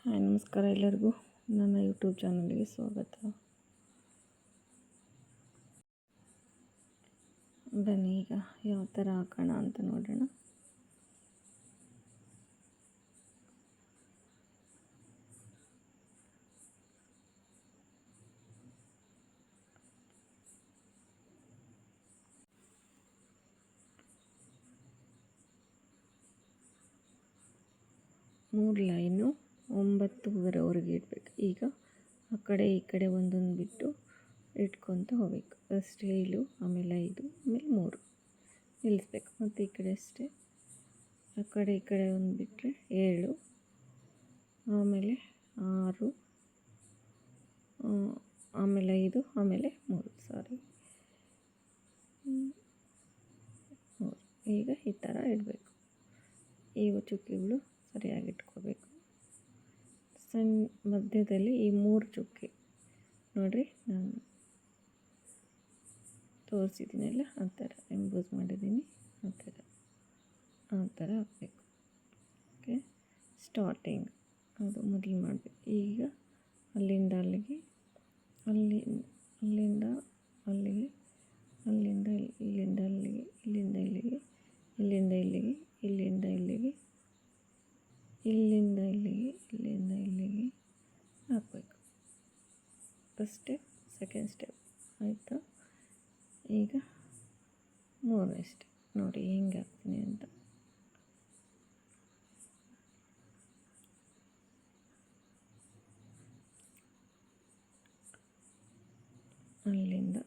Hi ನಮಸ್ಕಾರ ಎಲ್ಲರಿಗೂ ನನ್ನ ಯೂಟ್ಯೂಬ್ ಚಾನಲ್ಗೆ ಸ್ವಾಗತ. ಬನ್ನಿ ಈಗ ಯಾವ ಥರ ಹಾಕೋಣ ಅಂತ ನೋಡೋಣ. ಮೂರು ಲೈನು 9ವರೆಗೆ ಇಡಬೇಕು. ಈಗ ಆ ಕಡೆ ಈ ಕಡೆ ಒಂದೊಂದು ಬಿಟ್ಟು ಇಟ್ಕೊತ ಹೋಗ್ಬೇಕು. ಫಸ್ಟ್ 7, ಆಮೇಲೆ 5, ಆಮೇಲೆ 3 ನಿಲ್ಲಿಸ್ಬೇಕು. ಮತ್ತು ಈ ಕಡೆ ಅಷ್ಟೇ ಆ ಕಡೆ ಈ ಕಡೆ ಒಂದು ಬಿಟ್ಟರೆ 7, ಆಮೇಲೆ 6, ಆಮೇಲೆ 5, ಆಮೇಲೆ 3 ಈಗ ಈ ಥರ ಇಡಬೇಕು. ಈ ಚುಕ್ಕಿಗಳು ಸರಿಯಾಗಿ ಇಟ್ಕೋಬೇಕು. ಮಧ್ಯದಲ್ಲಿ ಈ 3 ಚುಕ್ಕಿ ನೋಡಿರಿ, ನಾನು ತೋರಿಸಿದ್ದೀನಲ್ಲ ಆ ಥರ ಎಂಬೋಸ್ ಮಾಡಿದ್ದೀನಿ. ಆ ಥರ ಹಾಕಬೇಕು. ಓಕೆ, ಸ್ಟಾರ್ಟಿಂಗ್ ಅದು ಮೊದಲು ಮಾಡಬೇಕು. ಈಗ ಅಲ್ಲಿಂದ ಅಲ್ಲಿಗೆ, ಅಲ್ಲಿಂದ ಅಲ್ಲಿಗೆ, ಅಲ್ಲಿಂದ ಇಲ್ಲಿಂದ ಅಲ್ಲಿಗೆ, ಇಲ್ಲಿಂದ ಇಲ್ಲಿಗೆ, ಇಲ್ಲಿಂದ ಇಲ್ಲಿಗೆ, ಇಲ್ಲಿಂದ ಇಲ್ಲಿಗೆ, ಇಲ್ಲಿಂದ ಇಲ್ಲಿಗೆ, ಇಲ್ಲಿಂದ ಇಲ್ಲಿಗೆ ಹಾಕಬೇಕು. ಫಸ್ಟ್ ಸ್ಟೆಪ್, ಸೆಕೆಂಡ್ ಸ್ಟೆಪ್ ಆಯಿತಾ. ಈಗ 3ನೇ ಸ್ಟೆಪ್ ನೋಡಿ ಹೆಂಗೆ ಹಾಕ್ತೀನಿ ಅಂತ. ಅಲ್ಲಿಂದ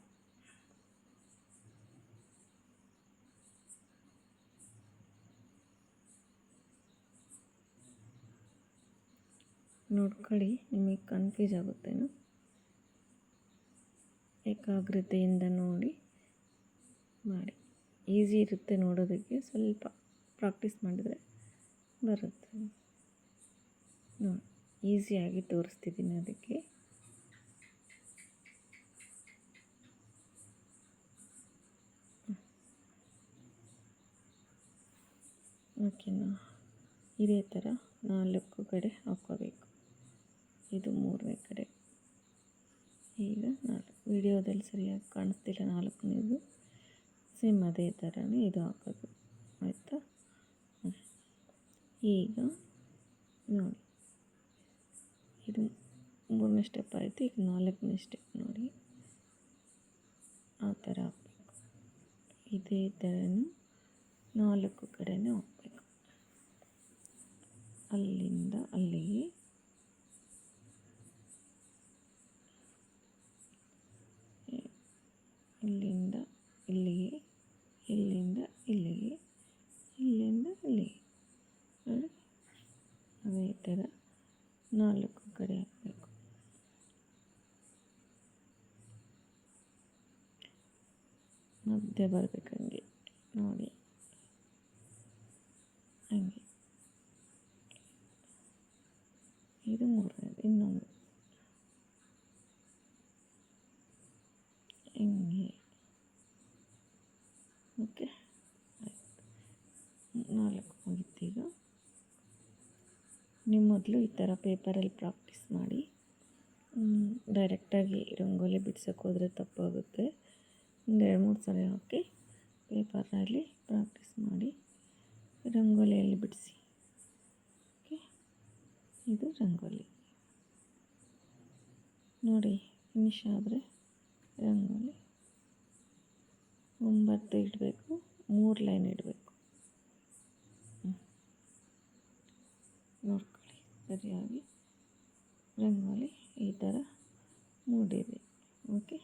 ನೋಡ್ಕೊಳ್ಳಿ, ನಿಮಗೆ ಕನ್ಫ್ಯೂಸ್ ಆಗುತ್ತೇನೋ. ಏಕಾಗ್ರತೆಯಿಂದ ನೋಡಿ ಮಾಡಿ. ಈಸಿ ಇರುತ್ತೆ ನೋಡೋದಕ್ಕೆ, ಸ್ವಲ್ಪ ಪ್ರಾಕ್ಟೀಸ್ ಮಾಡಿದರೆ ಬರುತ್ತೆ. ನೋಡಿ ಈಸಿಯಾಗಿ ತೋರಿಸ್ತಿದ್ದೀನಿ ಅದಕ್ಕೆ. ಓಕೆನಾ, ಇದೇ ಥರ 4 ಕಡೆ ಹಾಕ್ಕೋಬೇಕು. ಇದು 3ನೇ ಕಡೆ. ಈಗ 4 ವಿಡಿಯೋದಲ್ಲಿ ಸರಿಯಾಗಿ ಕಾಣಿಸ್ತಿಲ್ಲ, 4ನೇದು ಸೇಮ್ ಅದೇ ಥರನೇ ಇದು ಹಾಕೋದು ಆಯಿತಾ. ಈಗ ನೋಡಿ, ಇದು 3ನೇ ಸ್ಟೆಪ್ ಆಯಿತು. ಈಗ 4ನೇ ಸ್ಟೆಪ್ ನೋಡಿ, ಆ ಥರ ಹಾಕಬೇಕು. ಇದೇ ಥರನೂ 4 ಕಡೆನೂ ಹಾಕಬೇಕು. ಅಲ್ಲಿಂದ ಅಲ್ಲಿಗೆ, ಇಲ್ಲಿಂದ ಇಲ್ಲಿಗೆ, ಇಲ್ಲಿಂದ ಇಲ್ಲಿಗೆ, ಇಲ್ಲಿಂದ ಇಲ್ಲಿಗೆ ನೋಡಿ, ಅದೇ ಥರ 4 ಕಡೆ ಹಾಕಬೇಕು. ಮಧ್ಯೆ ಬರಬೇಕು ಹಂಗೆ ನೋಡಿ, ಹಂಗೆ. ಇದು 3ನೇದು, ಇನ್ನೊಂದು ಹಿಂಗೆ. ಓಕೆ, ಆಯಿತು. 4 ಮುಗಿತು. ಈಗ ನೀವು ಮೊದಲು ಈ ಥರ ಪೇಪರಲ್ಲಿ ಪ್ರಾಕ್ಟೀಸ್ ಮಾಡಿ. ಡೈರೆಕ್ಟಾಗಿ ರಂಗೋಲಿ ಬಿಡ್ಸೋಕ್ಕೆ ಹೋದರೆ ತಪ್ಪಾಗುತ್ತೆ. 2-3 ಸಲ ಹಾಕಿ ಪೇಪರಲ್ಲಿ ಪ್ರಾಕ್ಟೀಸ್ ಮಾಡಿ ರಂಗೋಲಿಯಲ್ಲಿ ಬಿಡಿಸಿ. ಓಕೆ, ಇದು ರಂಗೋಲಿ ನೋಡಿ. ಫಿನಿಶ್ ಆದರೆ ರಂಗೋಲಿ 9 ಇಡಬೇಕು, 3 ಲೈನ್ ಇಡಬೇಕು. ನೋಡ್ಕೊಳ್ಳಿ ಸರಿಯಾಗಿ ರಂಗೋಲಿ ಈ ಥರ ಮೂಡಿದೆ. ಓಕೆ.